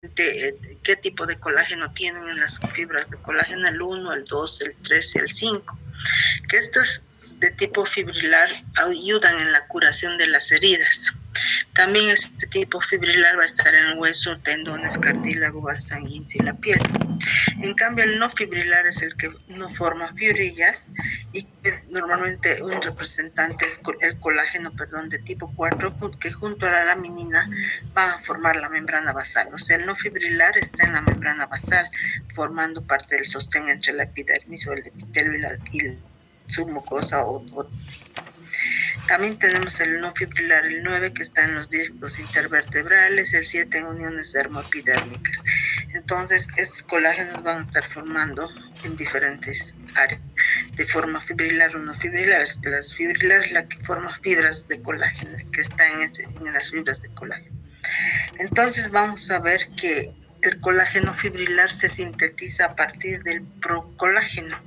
qué tipo de colágeno tienen en las fibras de colágeno, el 1, el 2, el 3 y el 5. Que estos de tipo fibrilar ayudan en la curación de las heridas. También este tipo fibrilar va a estar en el hueso, tendones, cartílago, vas sanguínea y la piel. En cambio, el no fibrilar es el que no forma fibrillas y que normalmente un representante es el colágeno, de tipo 4, que junto a la laminina va a formar la membrana basal. O sea, el no fibrilar está en la membrana basal, formando parte del sostén entre la epidermis o el epitelio y su mucosa también tenemos el no fibrilar, el 9, que está en los discos intervertebrales, el 7 en uniones dermoepidérmicas. Entonces, estos colágenos van a estar formando en diferentes áreas, de forma fibrilar o no fibrilar. Las fibrilares, la que forma fibras de colágeno, que está en las fibras de colágeno. Entonces, vamos a ver que el colágeno fibrilar se sintetiza a partir del procolágeno,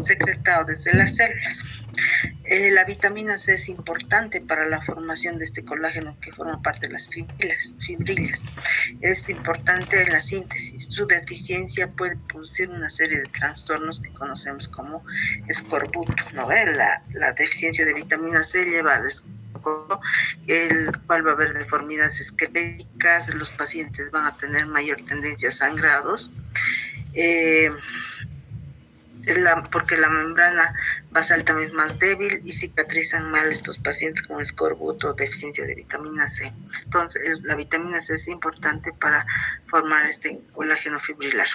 secretado desde las células. La vitamina C es importante para la formación de este colágeno que forma parte de las fibrillas. Es importante en la síntesis. Su deficiencia puede producir una serie de trastornos que conocemos como escorbuto, ¿no? La deficiencia de vitamina C lleva al escorbuto, el cual va a haber deformidades esqueléticas, los pacientes van a tener mayor tendencia a sangrados. Porque la membrana basal también es más débil y cicatrizan mal estos pacientes con escorbuto o deficiencia de vitamina C. Entonces, la vitamina C es importante para formar este colágeno fibrilar.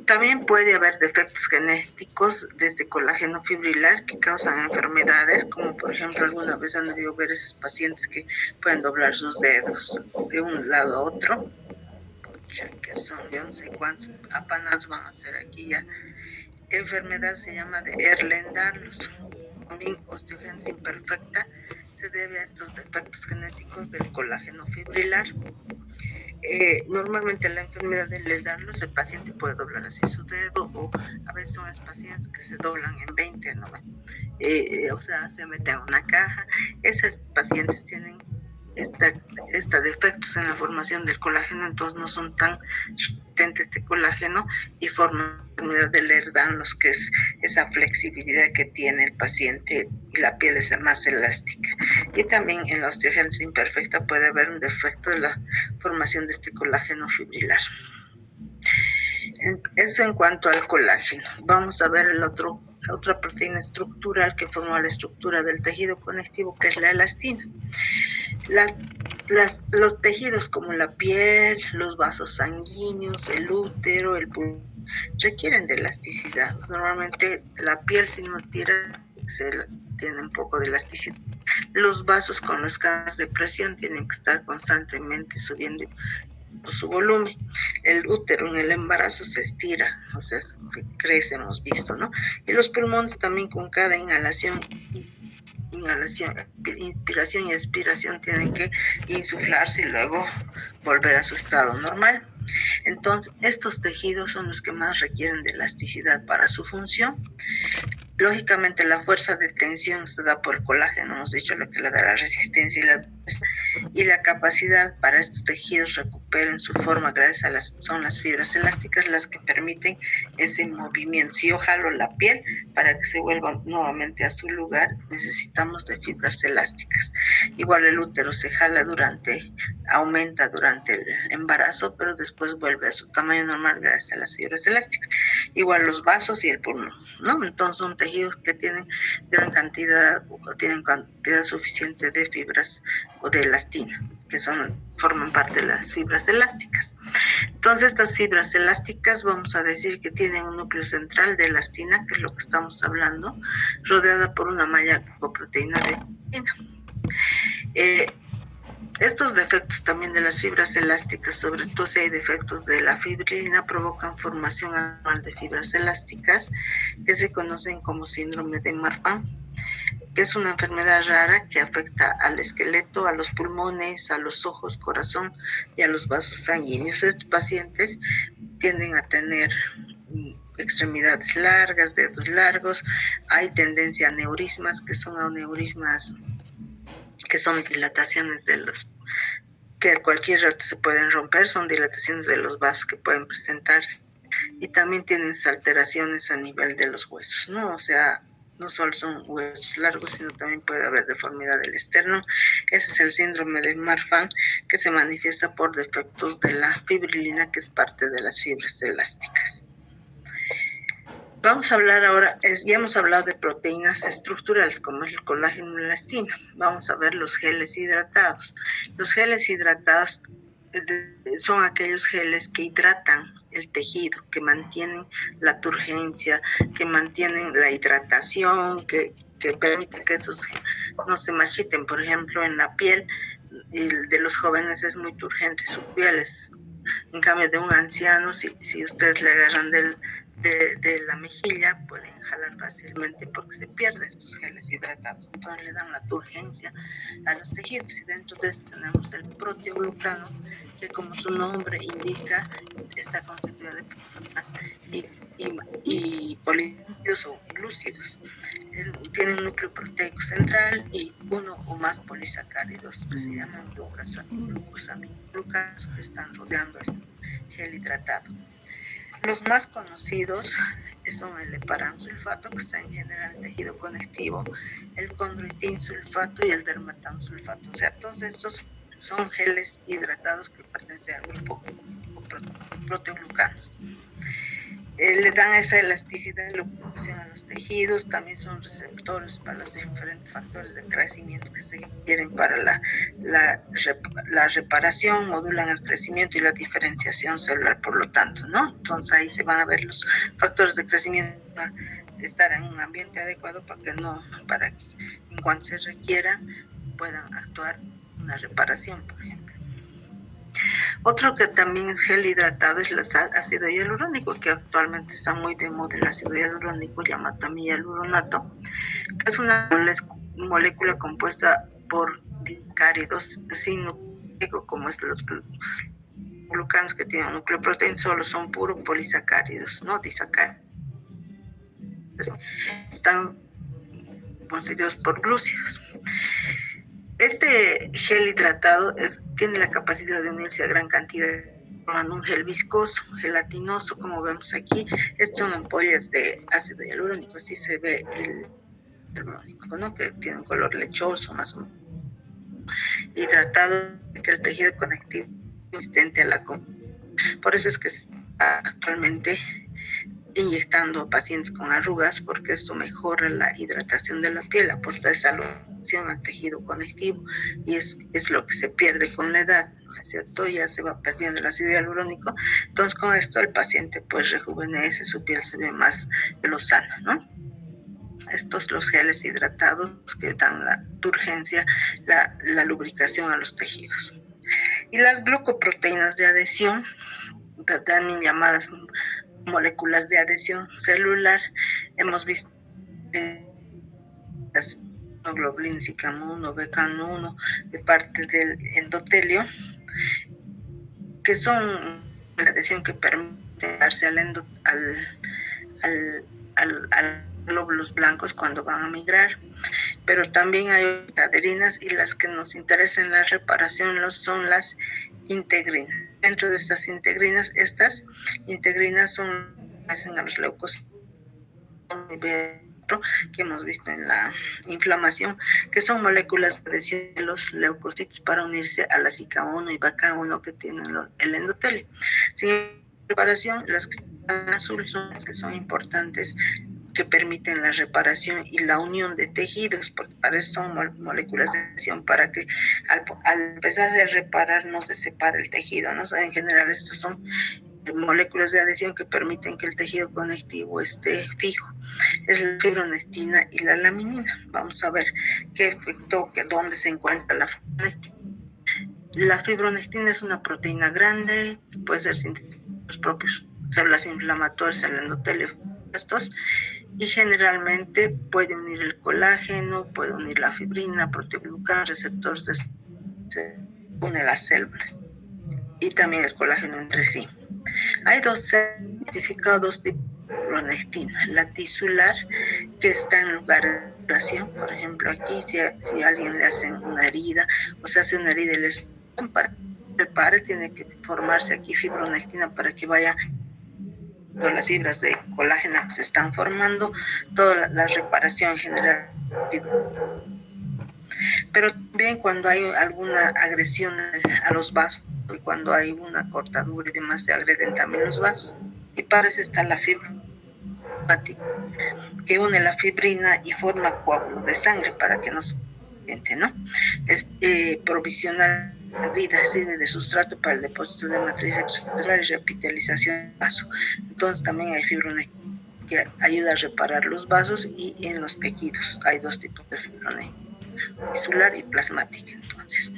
También puede haber defectos genéticos de este colágeno fibrilar que causan enfermedades, como por ejemplo alguna vez han debido ver esos pacientes que pueden doblar sus dedos de un lado a otro, que son yo no sé cuántos apanas van a hacer aquí ya. Enfermedad se llama de Ehlers-Danlos, también osteogénesis imperfecta, se debe a estos defectos genéticos del colágeno fibrilar. Normalmente la enfermedad de Ehlers-Danlos, el paciente puede doblar así su dedo, o a veces son los pacientes que se doblan en 20, ¿no? O sea, se meten en una caja. Esos pacientes tienen defectos en la formación del colágeno, entonces no son tan resistentes este colágeno y forman la enfermedad de Ehlers-Danlos, que es esa flexibilidad que tiene el paciente y la piel es más elástica. Y también en la osteogénesis imperfecta puede haber un defecto de la formación de este colágeno fibrilar. Eso en cuanto al colágeno. Vamos a ver otra proteína estructural que forma la estructura del tejido conectivo, que es la elastina. Los tejidos como la piel, los vasos sanguíneos, el útero, el pulmón, requieren de elasticidad. Normalmente la piel, si no tiene un poco de elasticidad. Los vasos con los cambios de presión tienen que estar constantemente subiendo su volumen. El útero en el embarazo se estira, o sea, se crece, hemos visto, ¿no? Y los pulmones también, con cada inspiración y expiración, tienen que insuflarse y luego volver a su estado normal. Entonces, estos tejidos son los que más requieren de elasticidad para su función. Lógicamente, la fuerza de tensión se da por el colágeno, hemos dicho, lo que le da la resistencia y la capacidad para estos tejidos recuperen su forma son las fibras elásticas las que permiten ese movimiento. Si yo jalo la piel para que se vuelva nuevamente a su lugar, necesitamos de fibras elásticas. Igual el útero se jala aumenta durante el embarazo, pero después vuelve a su tamaño normal gracias a las fibras elásticas. Igual los vasos y el pulmón, ¿no? Entonces son tejidos que tienen gran cantidad o tienen cantidad suficiente de fibras o de elastina, que forman parte de las fibras elásticas. Entonces, estas fibras elásticas, vamos a decir que tienen un núcleo central de elastina, que es lo que estamos hablando, rodeada por una malla coproteína de elastina. Estos defectos también de las fibras elásticas, sobre todo si hay defectos de la fibrilina, provocan formación anual de fibras elásticas que se conocen como síndrome de Marfan, que es una enfermedad rara que afecta al esqueleto, a los pulmones, a los ojos, corazón y a los vasos sanguíneos. Estos pacientes tienden a tener extremidades largas, dedos largos, hay tendencia a aneurismas, que son dilataciones de los que a cualquier rato se pueden romper, son dilataciones de los vasos que pueden presentarse, y también tienen alteraciones a nivel de los huesos, ¿no? O sea, no solo son huesos largos, sino también puede haber deformidad del esternón. Ese es el síndrome de Marfan, que se manifiesta por defectos de la fibrilina, que es parte de las fibras elásticas. Vamos a hablar ahora, ya hemos hablado de proteínas estructurales como es el colágeno y la elastina. Vamos a ver los geles hidratados. Los geles hidratados son aquellos geles que hidratan el tejido, que mantienen la turgencia, que mantienen la hidratación, que permiten que esos no se marchiten. Por ejemplo, en la piel de los jóvenes es muy turgente su piel, en cambio de un anciano, si ustedes le agarran de la mejilla, pueden jalar fácilmente porque se pierden estos geles hidratados. Entonces le dan la turgencia a los tejidos. Y dentro de esto tenemos el proteoglucano, que como su nombre indica, está constituido de proteínas y polípeptídeos o glúcidos. Tiene un núcleo proteico central y uno o más polisacáridos que se llaman glucosaminoglucanos, que están rodeando este gel hidratado. Los más conocidos son el heparansulfato, que está en general en tejido conectivo, el condroitinsulfato y el dermatansulfato. O sea, todos estos son geles hidratados que pertenecen al grupo proteoglucanos. Le dan esa elasticidad y lubricación a los tejidos, también son receptores para los diferentes factores de crecimiento que se requieren para la reparación, modulan el crecimiento y la diferenciación celular, por lo tanto, ¿no? Entonces ahí se van a ver los factores de crecimiento, estar en un ambiente adecuado para que en cuanto se requiera puedan actuar una reparación, por ejemplo. Otro que también es gel hidratado es el ácido hialurónico, que actualmente está muy de moda. El ácido hialurónico, llamado también hialuronato, que es una molécula compuesta por disacáridos sin nucleico, como es los glucanos que tienen nucleoproteína, solo son puros polisacáridos, no disacáridos. Están constituidos por glúcidos. Este gel hidratado tiene la capacidad de unirse a gran cantidad, formando un gel viscoso, gelatinoso, como vemos aquí. Estas son ampollas de ácido hialurónico, así se ve el hialurónico, ¿no? Que tiene un color lechoso, más o menos. Hidratado, que el tejido conectivo resistente a la por eso es que se está actualmente inyectando a pacientes con arrugas, porque esto mejora la hidratación de la piel, aporta esa loción al tejido conectivo, y es lo que se pierde con la edad, ¿no es cierto? Ya se va perdiendo el ácido hialurónico. Entonces con esto el paciente pues rejuvenece, su piel se ve más lozana, ¿no? Estos los geles hidratados que dan la turgencia, la lubricación a los tejidos. Y las glucoproteínas de adhesión, también llamadas moléculas de adhesión celular, hemos visto las globulins y CAM1, BCAM1 de parte del endotelio, que son la adhesión que permite darse al glóbulos blancos cuando van a migrar. Pero también hay adherinas, y las que nos interesan en la reparación son las integrinas. Dentro de estas integrinas hacen a los leucocitos que hemos visto en la inflamación, que son moléculas de adhesión de los leucocitos para unirse a la CICA1 y BACA1 que tienen el endotelio. Sin reparación, las que están azul son las que son importantes, que permiten la reparación y la unión de tejidos, porque para eso son moléculas de adhesión, para que al empezar a reparar no se separe el tejido, ¿no? O sea, en general estas son moléculas de adhesión que permiten que el tejido conectivo esté fijo. Es la fibronectina y la laminina. Vamos a ver qué efecto, dónde se encuentra la fibronectina. La fibronectina es una proteína grande, puede ser sintetizada por los propios células inflamatorias en el endotelio, y generalmente puede unir el colágeno, puede unir la fibrina, proteoglucano, receptores se une la célula, y también el colágeno entre sí. Hay dos tipos de fibronectina: la tisular, que está en lugar de curación. Por ejemplo, aquí si a alguien le hacen una herida, o se hace una herida y les para repare, tiene que formarse aquí fibronectina para que vaya todas las fibras de colágeno que se están formando, toda la reparación en general. Pero también cuando hay alguna agresión a los vasos y cuando hay una cortadura y demás, se agreden también los vasos. Y para eso está la fibra que une la fibrina y forma coágulo de sangre para que no se siente, ¿no? Es provisionar la vida, sirve de sustrato para el depósito de matriz extracelular y repitalización del vaso. Entonces también hay fibronectina que ayuda a reparar los vasos y en los tejidos. Hay dos tipos de fibronectina, tisular y plasmática, entonces.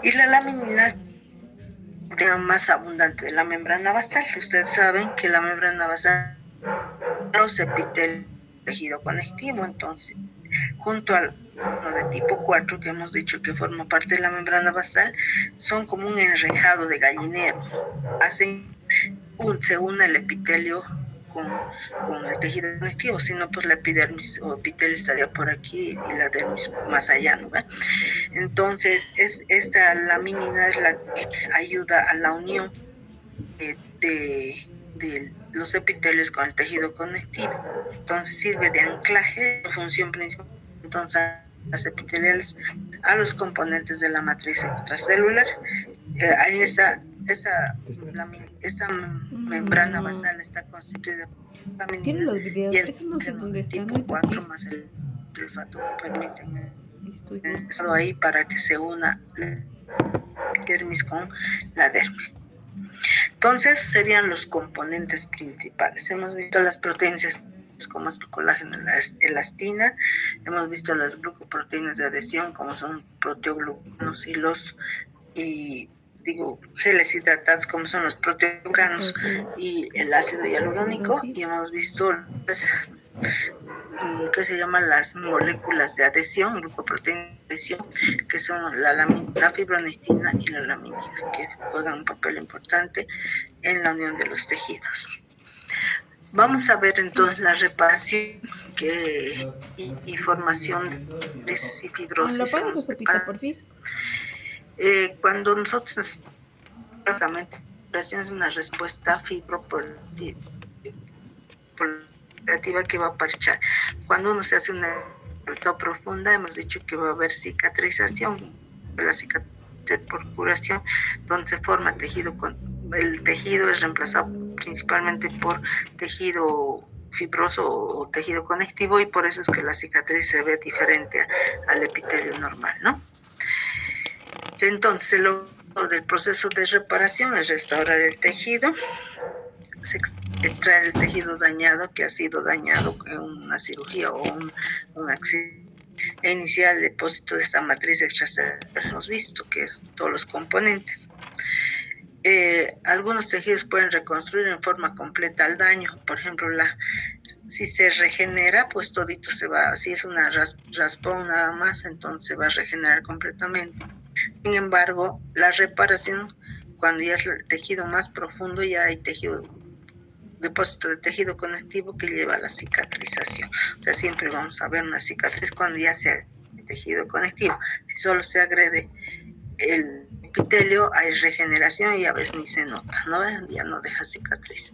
Y la laminina es más abundante de la membrana basal. Ustedes saben que la membrana basal se epitelio tejido conectivo, entonces junto al de tipo 4 que hemos dicho que forma parte de la membrana basal, son como un enrejado de gallinero, se une el epitelio con el tejido conectivo, si no pues la epidermis o epitelio estaría por aquí y la dermis más allá, ¿no? Entonces esta laminina es la que ayuda a la unión de los epitelios con el tejido conectivo. Entonces sirve de anclaje, función principal, entonces las epiteliales a los componentes de la matriz extracelular. Esta membrana basal está constituida por ¿Tiene los videos? y el Eso no sé dónde está, tipo no está 4 aquí. más el olfato que permiten Estoy eso ahí para que se una la epidermis con la dermis. Entonces serían los componentes principales. Hemos visto las proteínas como es el colágeno, la elastina, hemos visto las glucoproteínas de adhesión como son proteoglucanos y geles hidratados como son los proteoglucanos y el ácido hialurónico, y hemos visto que se llaman las moléculas de adhesión, glucoproteínas de adhesión, que son la fibronectina y la laminina, que juegan un papel importante en la unión de los tejidos. Vamos a ver entonces la reparación y formación de crisis y fibrosis. ¿La pagas la sopita, por fin? Cuando nosotros prácticamente es una respuesta fibroproliferativa que va a parchar. Cuando uno se hace una herida profunda, hemos dicho que va a haber cicatrización, la cicatrización por curación, donde se forma tejido el tejido es reemplazado principalmente por tejido fibroso o tejido conectivo, y por eso es que la cicatriz se ve diferente al epitelio normal, ¿no? Entonces, lo del proceso de reparación es restaurar el tejido, se extrae el tejido dañado que ha sido dañado en una cirugía o un accidente, e iniciar el depósito de esta matriz extracelular. Hemos visto que es todos los componentes. Algunos tejidos pueden reconstruir en forma completa el daño. Por ejemplo, si se regenera, pues todito se va. Si es una raspón nada más, entonces se va a regenerar completamente. Sin embargo, la reparación, cuando ya es el tejido más profundo, ya hay depósito de tejido conectivo que lleva a la cicatrización. O sea, siempre vamos a ver una cicatriz cuando ya sea el tejido conectivo. Si solo se agrede el epitelio, hay regeneración y a veces ni se nota, ¿no? Ya no deja cicatriz.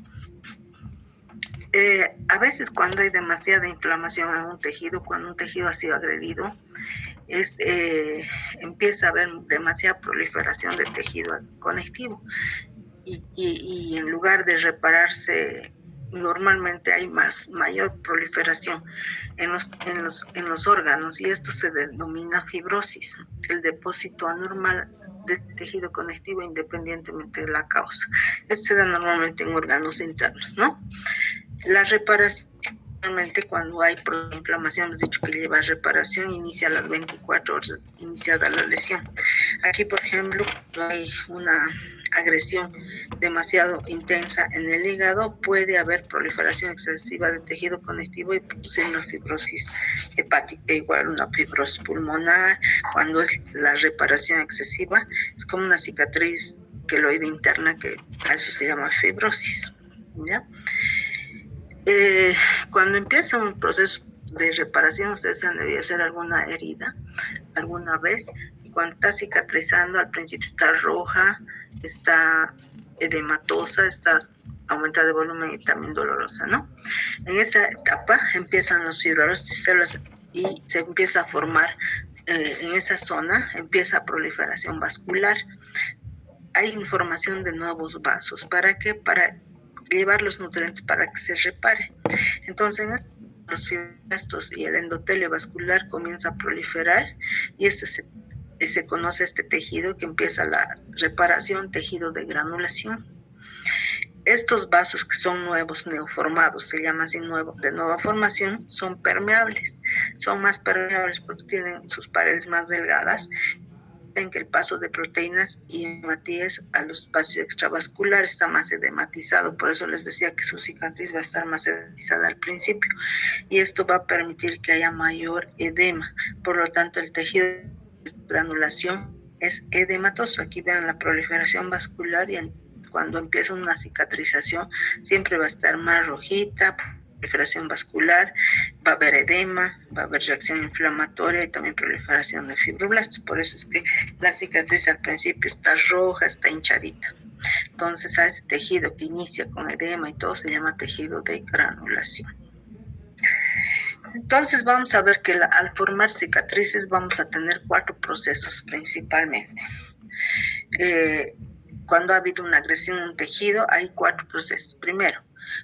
A veces cuando hay demasiada inflamación en un tejido, cuando un tejido ha sido agredido, empieza a haber demasiada proliferación de tejido conectivo y en lugar de repararse, normalmente hay mayor proliferación en los órganos, y esto se denomina fibrosis, el depósito anormal de tejido conectivo independientemente de la causa. Esto se da normalmente en órganos internos, ¿no? La reparación, normalmente cuando hay inflamación, hemos dicho que lleva reparación, inicia a las 24 horas iniciada la lesión. Aquí, por ejemplo, hay una agresión demasiado intensa en el hígado, puede haber proliferación excesiva de tejido conectivo y producir una fibrosis hepática, igual una fibrosis pulmonar. Cuando es la reparación excesiva, es como una cicatriz queloide interna, que a eso se llama fibrosis, ¿ya? Cuando empieza un proceso de reparación, ustedes han debido hacer alguna herida alguna vez, y cuando está cicatrizando, al principio está roja, está edematosa, está aumentada de volumen y también dolorosa, ¿no? En esa etapa empiezan los fibroblastos y células y se empieza a formar en esa zona, empieza proliferación vascular. Hay información de nuevos vasos. ¿Para qué? Para llevar los nutrientes para que se repare. Entonces, los fibroblastos y el endotelio vascular comienza a proliferar y se conoce este tejido que empieza la reparación, tejido de granulación. Estos vasos que son nuevos, neoformados, se llama así de nueva formación, son permeables. Son más permeables porque tienen sus paredes más delgadas, en que el paso de proteínas y hematíes al espacio extravascular está más edematizado. Por eso les decía que su cicatriz va a estar más edematizada al principio. Y esto va a permitir que haya mayor edema. Por lo tanto, el tejido de granulación es edematoso. Aquí ven la proliferación vascular y cuando empieza una cicatrización siempre va a estar más rojita, proliferación vascular, va a haber edema, va a haber reacción inflamatoria y también proliferación de fibroblastos. Por eso es que la cicatriz al principio está roja, está hinchadita. Entonces a ese tejido que inicia con edema y todo se llama tejido de granulación. Entonces vamos a ver que al formar cicatrices vamos a tener 4 procesos principalmente. Cuando ha habido una agresión en un tejido hay 4 procesos. Primero,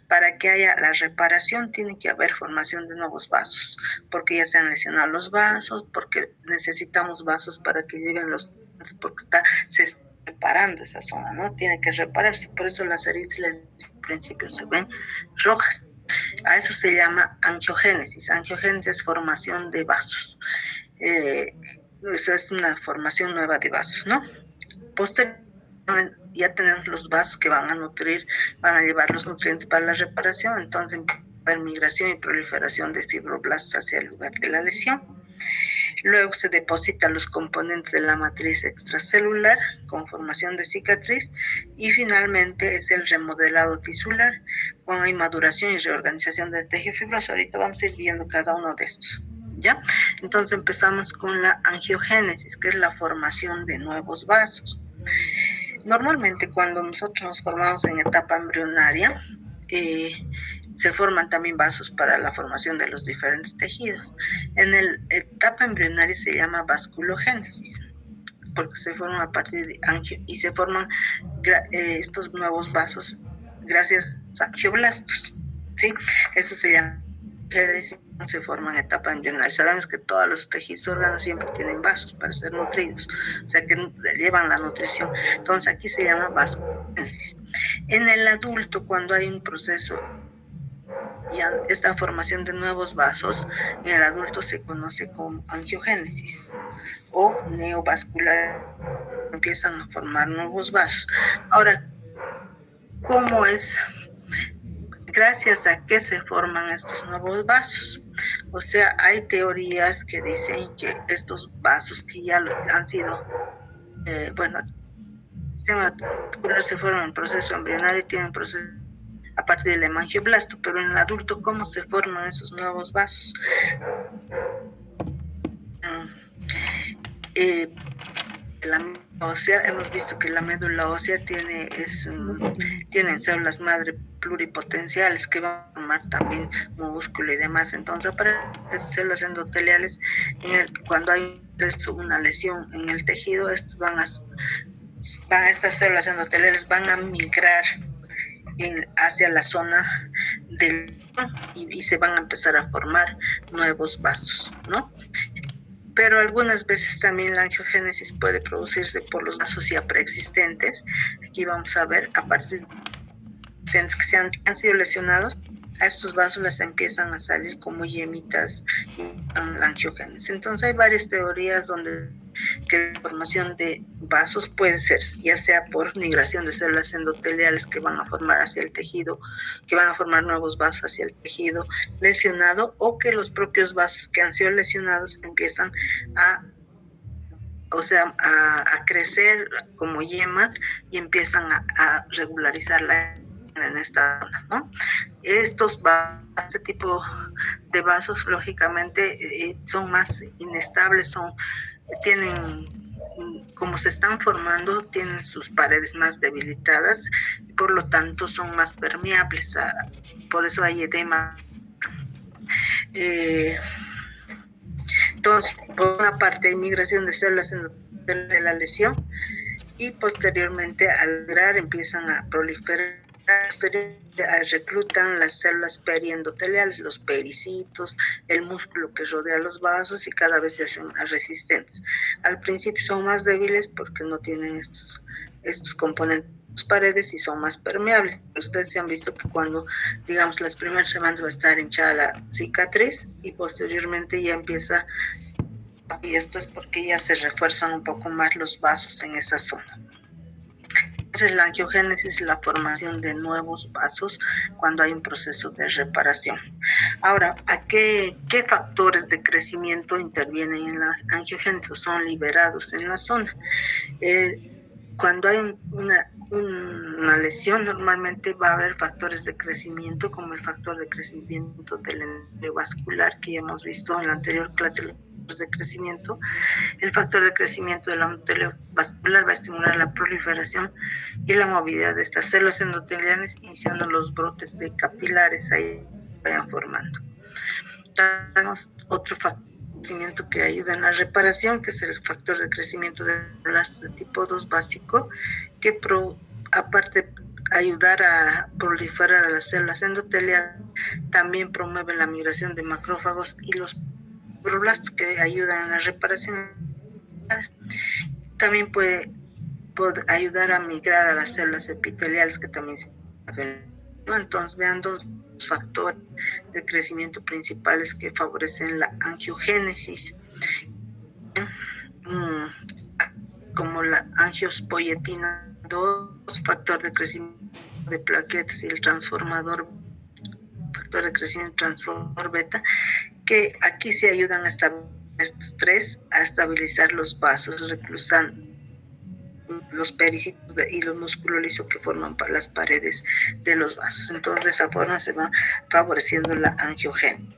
para que haya la reparación tiene que haber formación de nuevos vasos, porque ya se han lesionado los vasos, porque necesitamos vasos para que lleven los, porque se está reparando esa zona, ¿no? Tiene que repararse, por eso las heridas al principio se ven rojas. A eso se llama angiogénesis. Angiogénesis es formación de vasos. Esa es una formación nueva de vasos, ¿no? Posteriormente ya tenemos los vasos que van a nutrir, van a llevar los nutrientes para la reparación, entonces va a haber migración y proliferación de fibroblastos hacia el lugar de la lesión. Luego se depositan los componentes de la matriz extracelular con formación de cicatriz y finalmente es el remodelado tisular cuando hay maduración y reorganización del tejido fibroso. Ahorita vamos a ir viendo cada uno de estos, ¿ya? Entonces empezamos con la angiogénesis, que es la formación de nuevos vasos. Normalmente cuando nosotros nos formamos en etapa embrionaria, se forman también vasos para la formación de los diferentes tejidos. En la etapa embrionaria se llama vasculogénesis, porque se forman a partir de angio y se forman estos nuevos vasos gracias a angioblastos, ¿sí? Eso se llama génesis, se forma en etapa embrionaria. Sabemos que todos los tejidos órganos siempre tienen vasos para ser nutridos, o sea que llevan la nutrición. Entonces aquí se llama vasculogénesis. En el adulto, cuando hay un proceso, ya esta formación de nuevos vasos, en el adulto se conoce como angiogénesis o neovascular, empiezan a formar nuevos vasos. Ahora, ¿cómo es? Gracias a qué se forman estos nuevos vasos. O sea, hay teorías que dicen que estos vasos que ya han sido, el sistema vascular se forma en proceso embrionario y tienen proceso a partir del hemangioblasto, pero en el adulto, ¿cómo se forman esos nuevos vasos? La médula ósea, hemos visto que la médula ósea tienen células madre pluripotenciales que van a formar también músculo y demás. Entonces aparecen células endoteliales cuando hay una lesión en el tejido, estas células endoteliales van a migrar hacia la zona del y se van a empezar a formar nuevos vasos, ¿no? Pero algunas veces también la angiogénesis puede producirse por los vasos ya preexistentes. Aquí vamos a ver, a partir de que han sido lesionados, a estos vasos les empiezan a salir como yemitas y la angiogénesis. Entonces hay varias teorías donde que la formación de vasos puede ser ya sea por migración de células endoteliales que van a formar hacia el tejido, que van a formar nuevos vasos hacia el tejido lesionado, o que los propios vasos que han sido lesionados empiezan a crecer como yemas y empiezan a regularizar en esta zona, ¿no? Este tipo de vasos lógicamente son más inestables, tienen como se están formando, tienen sus paredes más debilitadas y por lo tanto son más permeables. Por eso hay edema. Entonces, por una parte, hay migración de células de la lesión y posteriormente al migrar empiezan a proliferar, reclutan las células periendoteliales, los pericitos, el músculo que rodea los vasos y cada vez se hacen más resistentes. Al principio son más débiles porque no tienen estos componentes paredes y son más permeables. Ustedes se han visto que cuando, digamos, las primeras semanas va a estar hinchada la cicatriz y posteriormente ya empieza, y esto es porque ya se refuerzan un poco más los vasos en esa zona. Esa es la angiogénesis, la formación de nuevos vasos cuando hay un proceso de reparación. Ahora, ¿a qué factores de crecimiento intervienen en la angiogénesis o son liberados en la zona? Cuando hay una lesión, normalmente va a haber factores de crecimiento, como el factor de crecimiento del endovascular que ya hemos visto en la anterior clase de crecimiento. El factor de crecimiento del endotelio vascular va a estimular la proliferación y la movilidad de estas células endoteliales, iniciando los brotes de capilares ahí vayan formando. Tenemos otro factor de crecimiento que ayuda en la reparación, que es el factor de crecimiento de blastos de tipo 2 básico, que aparte de ayudar a proliferar a las células endoteliales, también promueve la migración de macrófagos y los fibroblastos que ayudan en la reparación. También puede ayudar a migrar a las células epiteliales que también se ven. Entonces vean dos factores de crecimiento principales que favorecen la angiogénesis, como la angiospoietina 2, factor de crecimiento de plaquetas y el factor de crecimiento transformador beta, que aquí se ayudan a estos tres a estabilizar los vasos, reclusando los pericitos y los músculos lisos que forman las paredes de los vasos. Entonces, de esa forma se va favoreciendo la angiogénesis.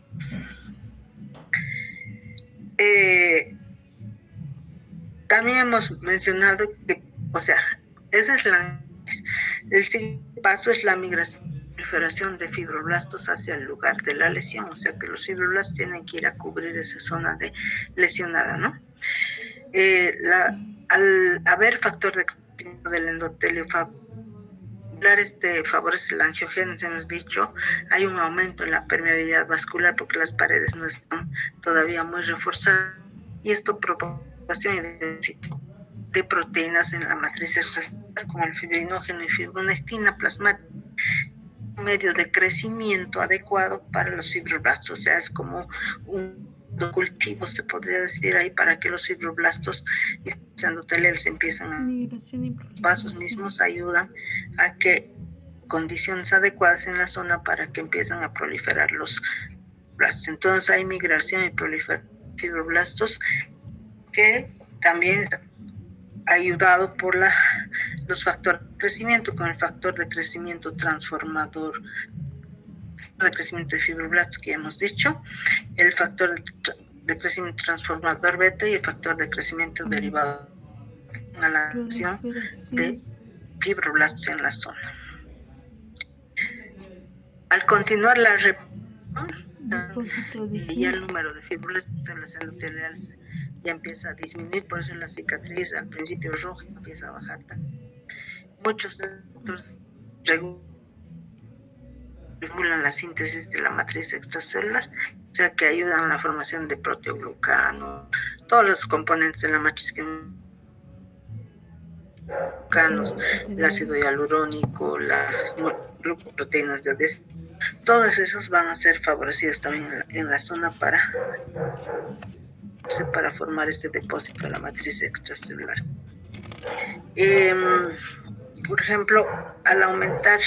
También hemos mencionado que, esa es el siguiente paso es la proliferación de fibroblastos hacia el lugar de la lesión, o sea que los fibroblastos tienen que ir a cubrir esa zona lesionada, ¿no? Al haber factor de crecimiento del endotelio favorece la angiogénesis, hemos dicho, hay un aumento en la permeabilidad vascular porque las paredes no están todavía muy reforzadas y esto provoca de proteínas en la matriz extracelular como el fibrinógeno y fibronectina plasmática, un medio de crecimiento adecuado para los fibroblastos, o sea, es como un cultivo, se podría decir ahí, para que los fibroblastos endoteliales empiezan a los vasos mismos ayudan a que condiciones adecuadas en la zona para que empiecen a proliferar los blastos. Entonces hay migración y proliferación de fibroblastos que también está ayudado por los factores de crecimiento, con el factor de crecimiento transformador de crecimiento de fibroblastos que ya hemos dicho, el factor de crecimiento transformador beta y el factor de crecimiento derivado a la acción de fibroblastos en la zona. Al continuar la y ya el número de fibroblastos en las endoteliales ya empieza a disminuir, por eso la cicatriz al principio roja empieza a bajar. Muchos de nosotros regulan la síntesis de la matriz extracelular, o sea que ayudan a la formación de proteoglucano, todos los componentes de la matriz glucanos, el ácido hialurónico, las glucoproteínas de adhesión, todos esos van a ser favorecidos también en la zona para formar este depósito de la matriz extracelular. Por ejemplo, al aumentar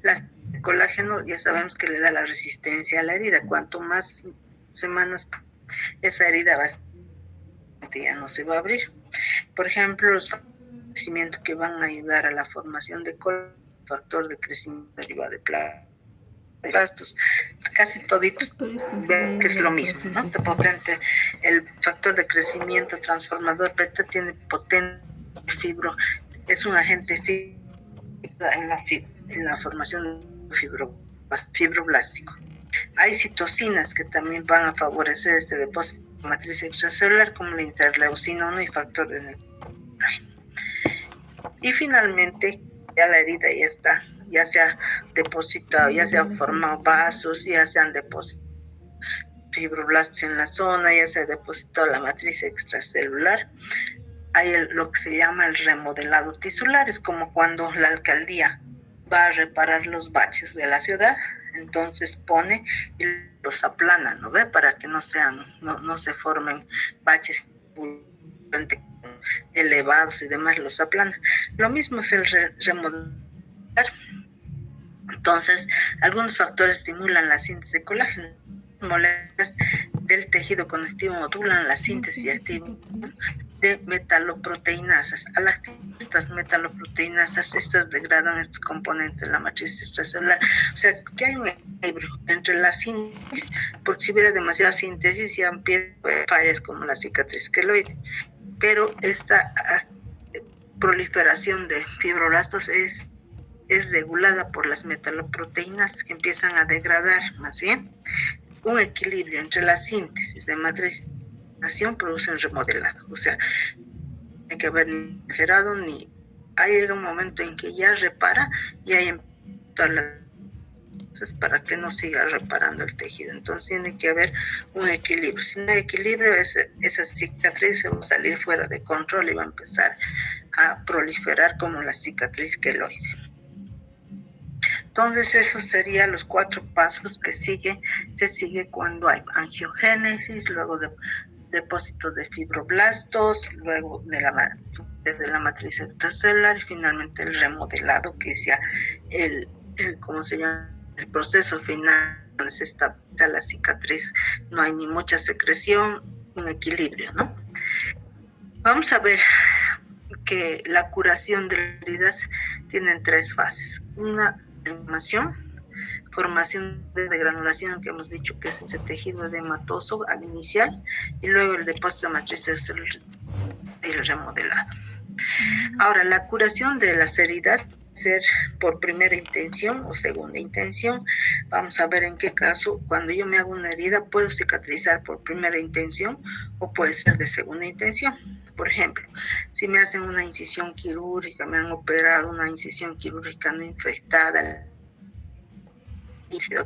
el colágeno, ya sabemos que le da la resistencia a la herida. Cuanto más semanas esa herida ya no se va a abrir. Por ejemplo, los factores de crecimiento que van a ayudar a la formación de colágeno, factor de crecimiento derivado de plastos, casi toditos ven que es lo mismo, ¿no? Potente. El factor de crecimiento transformador beta tiene potente fibro, es un agente en la formación de fibroblástico. Hay citocinas que también van a favorecer este depósito de matriz extracelular, como la interleucina 1 y factor de Necrosis. Y finalmente, ya la herida ya está, ya se ha depositado, ya se han formado vasos, ya se han depositado fibroblastos en la zona, ya se ha depositado la matriz extracelular. Hay lo que se llama el remodelado tisular, es como cuando la alcaldía va a reparar los baches de la ciudad, entonces pone y los aplana, ¿no ve? Para que no se formen baches elevados y demás, los aplana. Lo mismo es el remodelar. Entonces, algunos factores estimulan la síntesis de colágeno. Moléculas del tejido conectivo modulan la síntesis activa de metaloproteinasas. Al activar estas metaloproteinasas, estas degradan estos componentes de la matriz extracelular. O sea, que hay un equilibrio entre la síntesis, porque si hubiera demasiada síntesis ya empiezan fallas como la cicatriz queloide. Pero esta proliferación de fibroblastos es regulada por las metaloproteínas que empiezan a degradar, más bien un equilibrio entre la síntesis de matriz produce un remodelado. O sea, no hay que haber ni exagerado ni llega un momento en que ya repara y hay todas las cosas para que no siga reparando el tejido. Entonces tiene que haber un equilibrio. Si no hay equilibrio, esa cicatriz se va a salir fuera de control y va a empezar a proliferar como la cicatriz queloide. Entonces, esos serían los 4 pasos que se sigue cuando hay angiogénesis, luego de depósito de fibroblastos, luego desde la matriz extracelular y finalmente el remodelado, que es ya ¿cómo se llama? El proceso final, donde se estabiliza la cicatriz, no hay ni mucha secreción, un equilibrio, ¿no? Vamos a ver que la curación de heridas tiene 3 fases. Una, formación de granulación, que hemos dicho que es ese tejido edematoso al inicial, y luego el depósito de matriz celular y el remodelado. Ahora, la curación de las heridas ser por primera intención o segunda intención. Vamos a ver en qué caso, cuando yo me hago una herida, puedo cicatrizar por primera intención o puede ser de segunda intención. Por ejemplo, si me hacen una incisión quirúrgica, me han operado una incisión quirúrgica no infectada,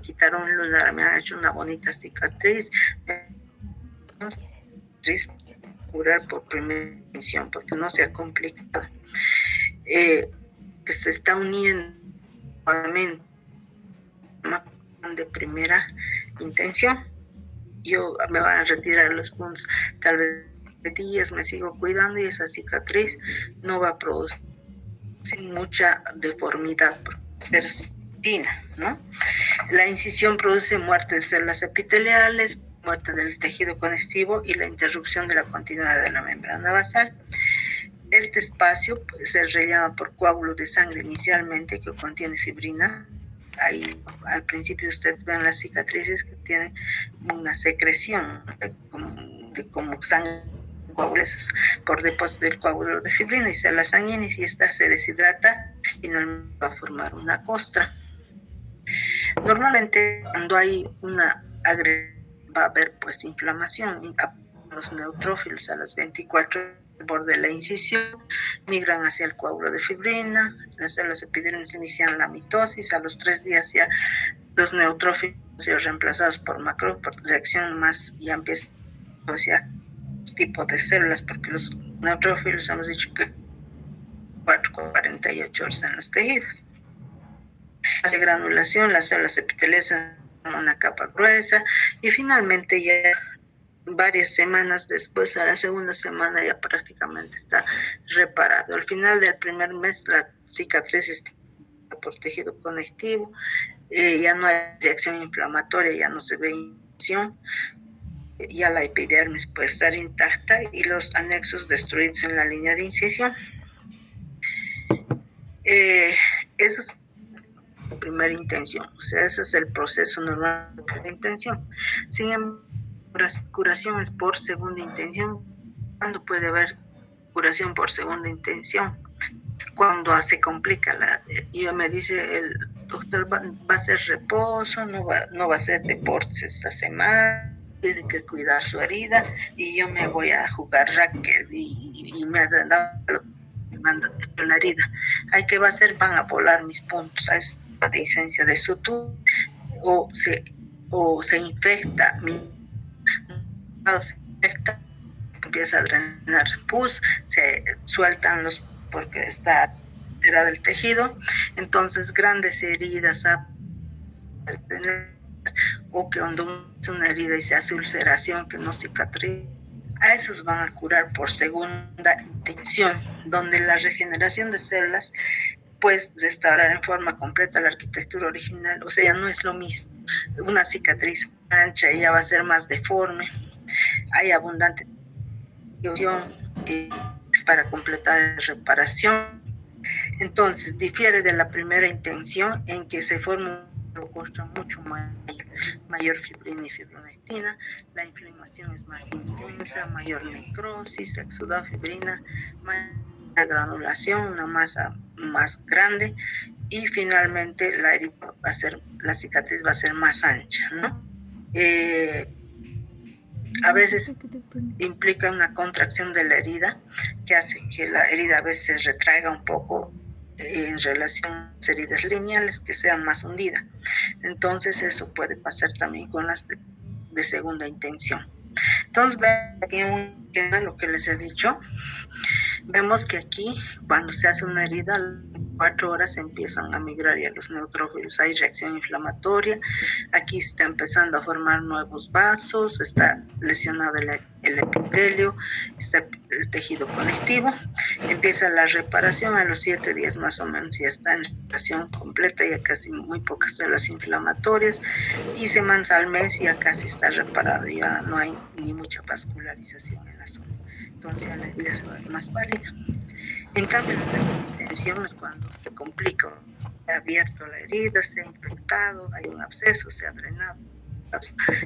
quitaron un lunar, me han hecho una bonita cicatriz, curar por primera intención, porque no se ha complicado. Que se está uniendo de primera intención. Yo me van a retirar los puntos, tal vez de días me sigo cuidando y esa cicatriz no va a producir mucha deformidad por ser fina, ¿no? La incisión produce muerte de células epiteliales, muerte del tejido conectivo y la interrupción de la continuidad de la membrana basal. Este espacio puede ser relleno por coágulo de sangre inicialmente que contiene fibrina. Ahí al principio ustedes ven las cicatrices que tienen una secreción de como sangre, coágulos por depósito del coágulo de fibrina y células sanguíneas, y esta se deshidrata y no va a formar una costra. Normalmente cuando hay una agresión va a haber pues inflamación. Los neutrófilos a las 24 horas al borde de la incisión migran hacia el coágulo de fibrina, las células epidérmicas inician la mitosis, a los 3 días ya los neutrófilos han sido reemplazados por macrófagos, por reacción más, ya empieza hacia tipo de células, porque los neutrófilos hemos dicho que 48 horas en los tejidos. Hace granulación, las células epiteliales en una capa gruesa y finalmente ya varias semanas después, a la segunda semana ya prácticamente está reparado. Al final del primer mes la cicatriz está por tejido conectivo, ya no hay reacción inflamatoria, ya no se ve infección, ya la epidermis puede estar intacta y los anexos destruidos en la línea de incisión. Esa es la primera intención, o sea, ese es el proceso normal de primera intención. Sin embargo, la curación es por segunda intención, cuando puede haber curación por segunda intención. Cuando se complica y me dice el doctor, va a ser reposo, no va a ser deportes esta semana, tiene que cuidar su herida, y yo me voy a jugar racket y me manda la herida. Ay, ¿qué va a hacer? Van a volar mis puntos a esta licencia de sutura, o se infecta, empieza a drenar pus, se sueltan los, porque está alterado el tejido, entonces grandes heridas o que cuando es una herida y se hace ulceración que no cicatriza, a esos van a curar por segunda intención, donde la regeneración de células pues restaurar en forma completa la arquitectura original, o sea, no es lo mismo. Una cicatriz ancha ya va a ser más deforme, hay abundante para completar la reparación. Entonces, difiere de la primera intención en que se forma un rostro mucho mayor fibrina y fibronectina, la inflamación es más intensa, mayor necrosis, exudafibrina, mayor granulación, una masa más grande, y finalmente la cicatriz va a ser más ancha, ¿no? A veces implica una contracción de la herida que hace que la herida a veces se retraiga un poco en relación a las heridas lineales, que sean más hundidas. Entonces eso puede pasar también con las de segunda intención. Entonces, aquí en lo que les he dicho, vemos que aquí cuando se hace una herida, 4 horas empiezan a migrar ya los neutrófilos, hay reacción inflamatoria, aquí está empezando a formar nuevos vasos, está lesionado el epitelio, está el tejido conectivo, empieza la reparación a los 7 días más o menos, ya está en reparación completa, ya casi muy pocas células inflamatorias, y semanas al mes ya casi está reparado, ya no hay ni mucha vascularización en la zona, entonces ya la herida se va a ver más pálida. En cambio, la intención es cuando se complica, se ha abierto la herida, se ha infectado, hay un absceso, se ha drenado,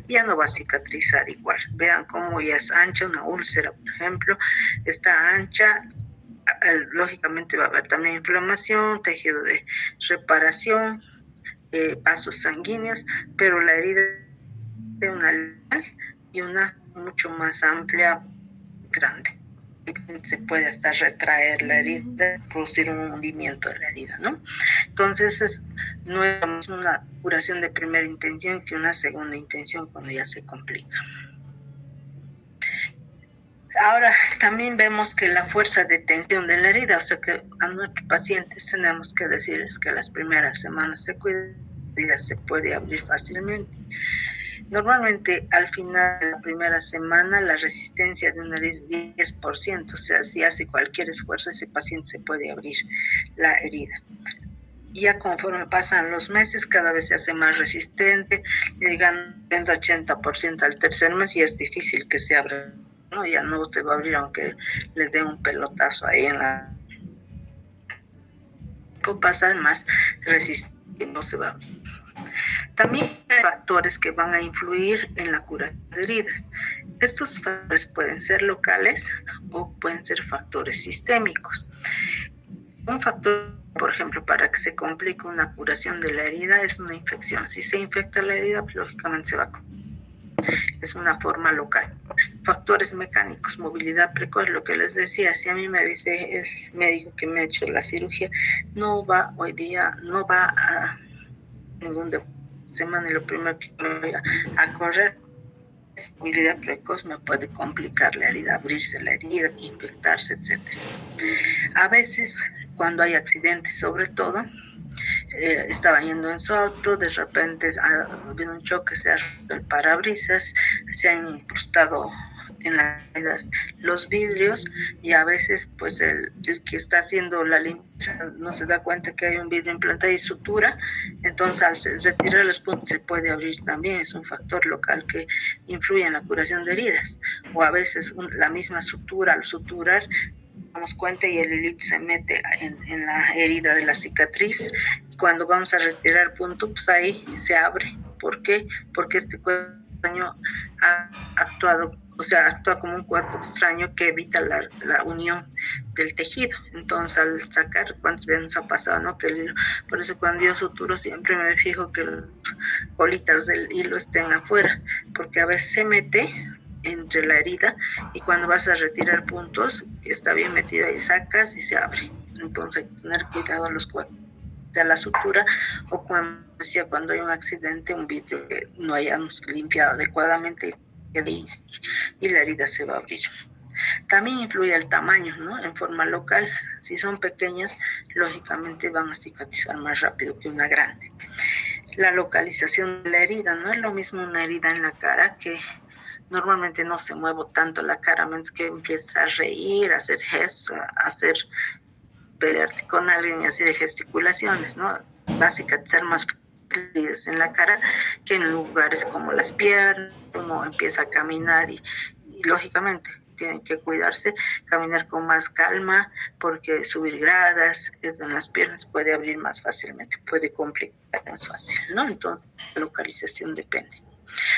ya no va a cicatrizar igual. Vean cómo ya es ancha, una úlcera, por ejemplo, está ancha, lógicamente va a haber también inflamación, tejido de reparación, vasos sanguíneos, pero la herida de una lineal y una mucho más amplia, grande. Se puede hasta retraer la herida, producir un hundimiento de la herida, ¿no? Entonces, no es una curación de primera intención que una segunda intención cuando ya se complica. Ahora, también vemos que la fuerza de tensión de la herida, o sea que a nuestros pacientes tenemos que decirles que las primeras semanas se cuida, la herida se puede abrir fácilmente. Normalmente al final de la primera semana la resistencia de una herida es 10%, o sea, si hace cualquier esfuerzo ese paciente se puede abrir la herida. Y ya conforme pasan los meses cada vez se hace más resistente, llegando al 80% al tercer mes y es difícil que se abra, ¿no? Ya no se va a abrir aunque le dé un pelotazo ahí en la... Pasa más resistente, no se va a abrir. También hay factores que van a influir en la cura de heridas. Estos factores pueden ser locales o pueden ser factores sistémicos. Un factor, por ejemplo, para que se complique una curación de la herida es una infección. Si se infecta la herida, pues, lógicamente se va a... Es una forma local. Factores mecánicos, movilidad precoz, lo que les decía, si a mí me dice el médico que me ha hecho la cirugía, no va hoy día, no va a ningún semana y lo primero que me voy a correr, movilidad precoz me puede complicar la herida, abrirse la herida, infectarse, etc. A veces, cuando hay accidentes, sobre todo, estaba yendo en su auto, de repente ha habido un choque, se ha roto el parabrisas, se han incrustado en los vidrios y a veces pues el que está haciendo la limpieza no se da cuenta que hay un vidrio implantado y sutura, entonces al retirar los puntos se puede abrir también, es un factor local que influye en la curación de heridas, o a veces la misma sutura, al suturar damos cuenta y el hilito se mete en la herida de la cicatriz, y cuando vamos a retirar punto pues ahí se abre. ¿Por qué? Porque este daño ha actuado o sea, actúa como un cuerpo extraño que evita la unión del tejido. Entonces, al sacar, ¿cuántas veces nos ha pasado, no? Que el hilo, por eso cuando yo suturo siempre me fijo que las colitas del hilo estén afuera, porque a veces se mete entre la herida y cuando vas a retirar puntos, está bien metido ahí, sacas y se abre. Entonces hay que tener cuidado a los cuerpos de la sutura o cuando hay un accidente, un vidrio que no hayamos limpiado adecuadamente y la herida se va a abrir. También influye el tamaño, ¿no? En forma local, si son pequeñas, lógicamente van a cicatrizar más rápido que una grande. La localización de la herida, no es lo mismo una herida en la cara que normalmente no se mueve tanto la cara, a menos que empiece a reír, a hacer gestos, a pelearte con alguien y hacer gesticulaciones, ¿no? Va a cicatrizar más en la cara que en lugares como las piernas, uno empieza a caminar y lógicamente tienen que cuidarse, caminar con más calma, porque subir gradas en las piernas puede abrir más fácilmente, puede complicar más fácil, ¿no? Entonces, la localización depende.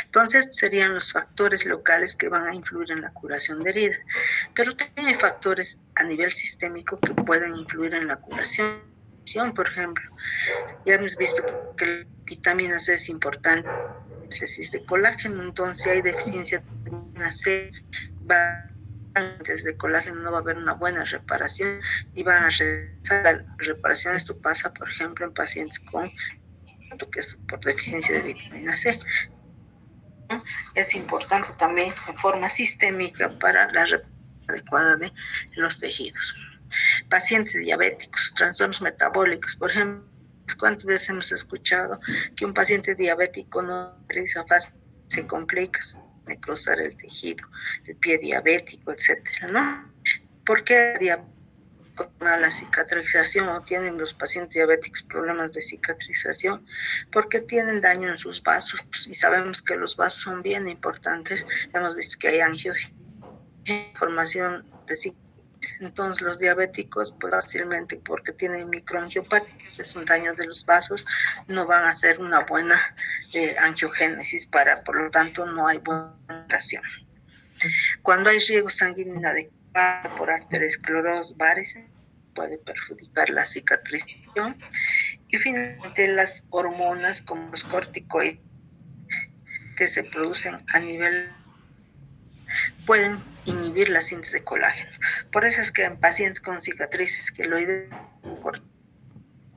Entonces, serían los factores locales que van a influir en la curación de heridas. Pero también hay factores a nivel sistémico que pueden influir en la curación. Por ejemplo, ya hemos visto que la vitamina C es importante, la síntesis de colágeno, entonces si hay deficiencia de vitamina C, antes de colágeno no va a haber una buena reparación y van a realizar la reparación. Esto pasa, por ejemplo, en pacientes con que es por deficiencia de vitamina C. Es importante también en forma sistémica para la reparación adecuada de los tejidos. Pacientes diabéticos, trastornos metabólicos, por ejemplo, ¿cuántas veces hemos escuchado que un paciente diabético no realiza fácil, se complica, necrosar el tejido, el pie diabético, etcétera, ¿no? ¿Por qué la cicatrización o tienen los pacientes diabéticos problemas de cicatrización? Porque tienen daño en sus vasos y sabemos que los vasos son bien importantes. Hemos visto que hay formación de cicatrización. Entonces los diabéticos pues fácilmente, porque tienen microangiopatía, es un daño de los vasos, no van a hacer una buena angiogénesis, por lo tanto no hay buena relación. Cuando hay riego sanguíneo inadecuado por arteriosclerosis, varices, puede perjudicar la cicatrización. Y finalmente las hormonas como los corticoides que se producen a nivel pueden inhibir la síntesis de colágeno. Por eso es que en pacientes con cicatrices queloides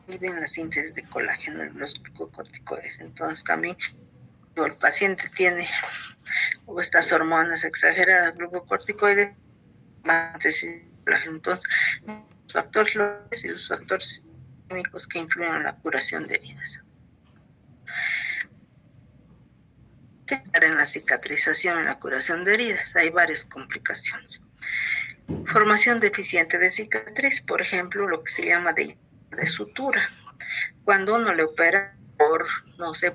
inhiben la síntesis de colágeno en los glucocorticoides. Entonces también el paciente tiene estas hormonas exageradas, glucocorticoides, entonces los factores locales y los factores químicos que influyen en la curación de heridas. ¿Qué hacer en la cicatrización, en la curación de heridas? Hay varias complicaciones. Formación deficiente de cicatriz, por ejemplo, lo que se llama de sutura. Cuando uno le opera por, no sé,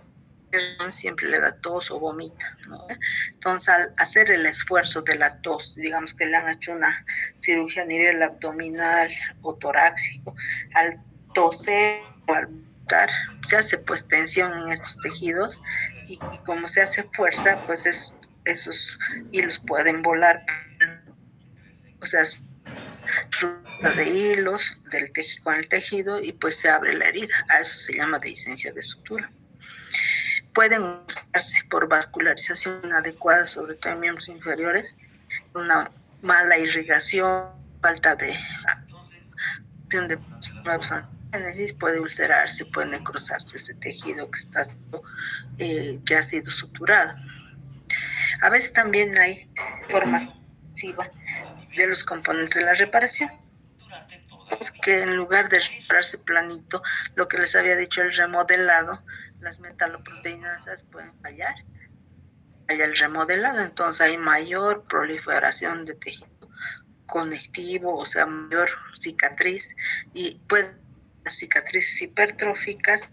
siempre le da tos o vomita, ¿no? Entonces, al hacer el esfuerzo de la tos, digamos que le han hecho una cirugía a nivel abdominal o torácico, al toser o al vomitar, se hace pues tensión en estos tejidos y como se hace fuerza, pues esos hilos pueden volar, o sea, ruta de hilos del tejido con el tejido y pues se abre la herida. A eso se llama dehiscencia de sutura. Pueden usarse por vascularización inadecuada, sobre todo en miembros inferiores, una mala irrigación, falta de nuevos angiogénesis, puede ulcerarse, puede necrosarse ese tejido que ha sido suturado. A veces también hay formas pasivas de los componentes de la reparación, que en lugar de repararse planito, lo que les había dicho, el remodelado, las metaloproteínas pueden fallar el remodelado, entonces hay mayor proliferación de tejido conectivo, o sea, mayor cicatriz, y pueden las cicatrices hipertróficas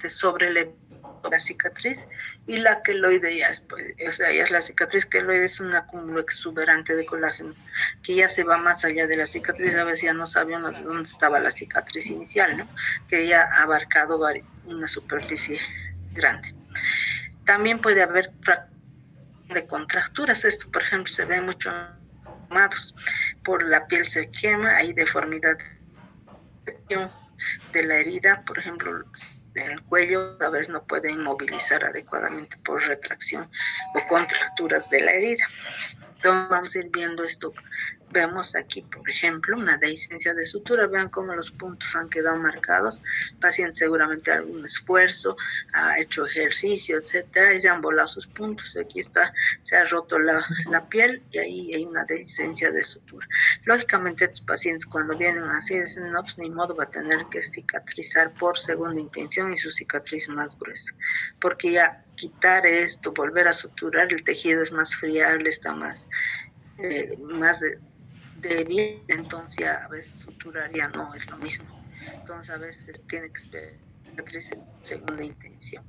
sobre la cicatriz, y la queloide ya es, o sea, ya es la cicatriz queloide, es un acúmulo exuberante de colágeno que ya se va más allá de la cicatriz. A veces ya no sabíamos de dónde estaba la cicatriz inicial, ¿no? Que ya ha abarcado una superficie grande. También puede haber de contracturas. Esto, por ejemplo, se ve mucho quemados, por la piel se quema, hay deformidad de la herida, por ejemplo, el cuello a veces no puede inmovilizar adecuadamente por retracción o contracturas de la herida. Entonces vamos a ir viendo esto. Vemos aquí, por ejemplo, una dehiscencia de sutura. Vean cómo los puntos han quedado marcados. El paciente seguramente algún esfuerzo, ha hecho ejercicio, etcétera, y se han volado sus puntos. Aquí está, se ha roto la piel y ahí hay una dehiscencia de sutura. Lógicamente, estos pacientes cuando vienen así dicen, no, pues ni modo, va a tener que cicatrizar por segunda intención y su cicatriz más gruesa. Porque ya quitar esto, volver a suturar, el tejido es más friable, está más débil, entonces ya a veces suturar ya no es lo mismo. Entonces a veces tiene que ser cicatriz en segunda intención.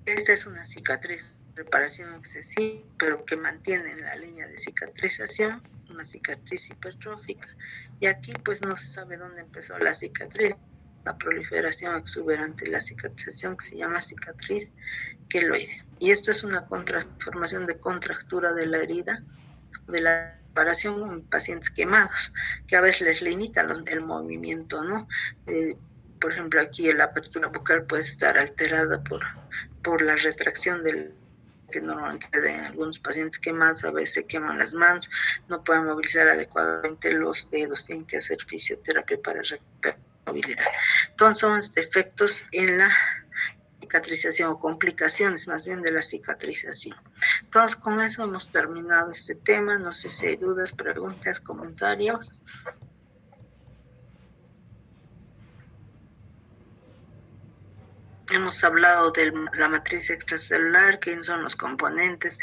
Esta es una cicatriz de reparación excesiva, pero que mantiene en la línea de cicatrización, una cicatriz hipertrófica. Y aquí pues no se sabe dónde empezó la cicatriz, la proliferación exuberante de la cicatrización que se llama cicatriz queloide. Y esto es una formación de contractura de la herida, de la reparación en pacientes quemados, que a veces les limita el movimiento, ¿no? Por ejemplo, aquí la apertura bucal puede estar alterada por la retracción del que normalmente se da en algunos pacientes quemados, a veces se queman las manos, no pueden movilizar adecuadamente los dedos, tienen que hacer fisioterapia para recuperar movilidad. Entonces son defectos en la cicatrización o complicaciones más bien de la cicatrización. Entonces con eso hemos terminado este tema. No sé si hay dudas, preguntas, comentarios. Hemos hablado de la matriz extracelular, quiénes son los componentes,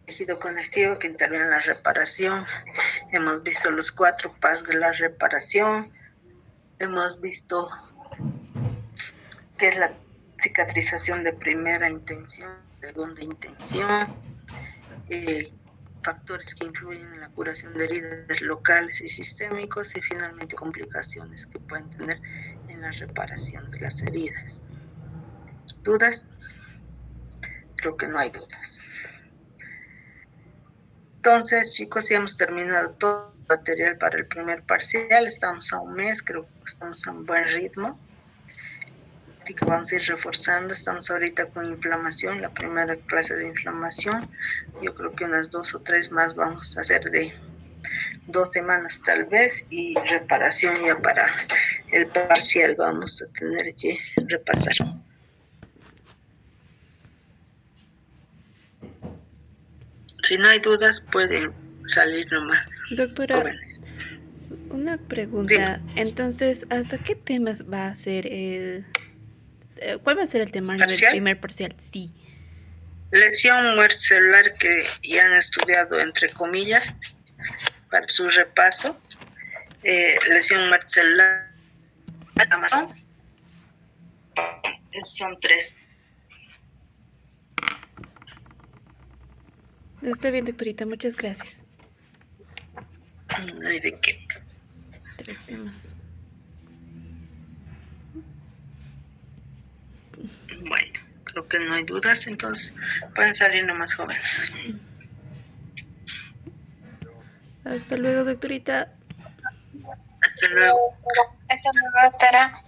tejido conectivo que interviene en la reparación. Hemos visto los 4 pasos de la reparación. Hemos visto qué es la cicatrización de primera intención, segunda intención, factores que influyen en la curación de heridas locales y sistémicos y finalmente complicaciones que pueden tener en la reparación de las heridas. ¿Dudas? Creo que no hay dudas. Entonces, chicos, ya hemos terminado todo el material para el primer parcial. Estamos a un mes, creo que estamos a un buen ritmo. Vamos a ir reforzando. Estamos ahorita con inflamación, la primera clase de inflamación. Yo creo que unas 2 o 3 más vamos a hacer de 2 semanas tal vez, y reparación ya para el parcial vamos a tener que repasar. Si no hay dudas, pueden salir nomás. Doctora, jóvenes. Una pregunta. Dime. Entonces, ¿hasta qué temas va a ser cuál va a ser el temario del primer parcial? Sí. Lesión, muerte celular, que ya han estudiado entre comillas para su repaso. Lesión, muerte celular, Amazon. Son 3. Está bien, doctorita, muchas gracias. No hay de qué. 3 temas. Bueno, creo que no hay dudas, entonces pueden salir nomás jóvenes. Hasta luego, doctorita. Hasta luego. Hasta luego, doctora.